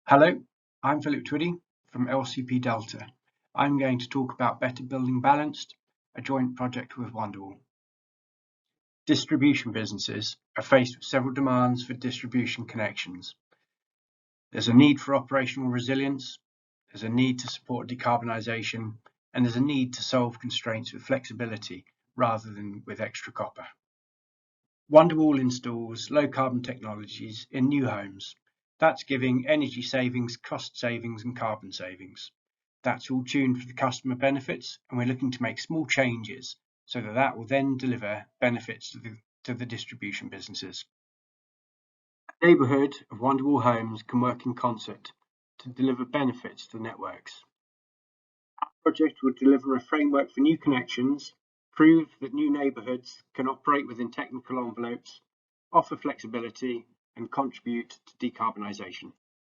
Hello, I'm Philip Twiddy from LCP Delta. I'm going to talk about Better Building Balanced, a joint project with Wonderwall. Distribution businesses are faced with several demands for distribution connections. There's a need for operational resilience, there's a need to support decarbonisation, and there's a need to solve constraints with flexibility rather than with extra copper. Wonderwall installs low carbon technologies in new homes. That's giving energy savings, cost savings, and carbon savings. That's all tuned for the customer benefits, and we're looking to make small changes so that will then deliver benefits to the distribution businesses. The neighbourhood of Wonderwall homes can work in concert to deliver benefits to the networks. Our project will deliver a framework for new connections, prove that new neighbourhoods can operate within technical envelopes, offer flexibility, and contribute to decarbonisation.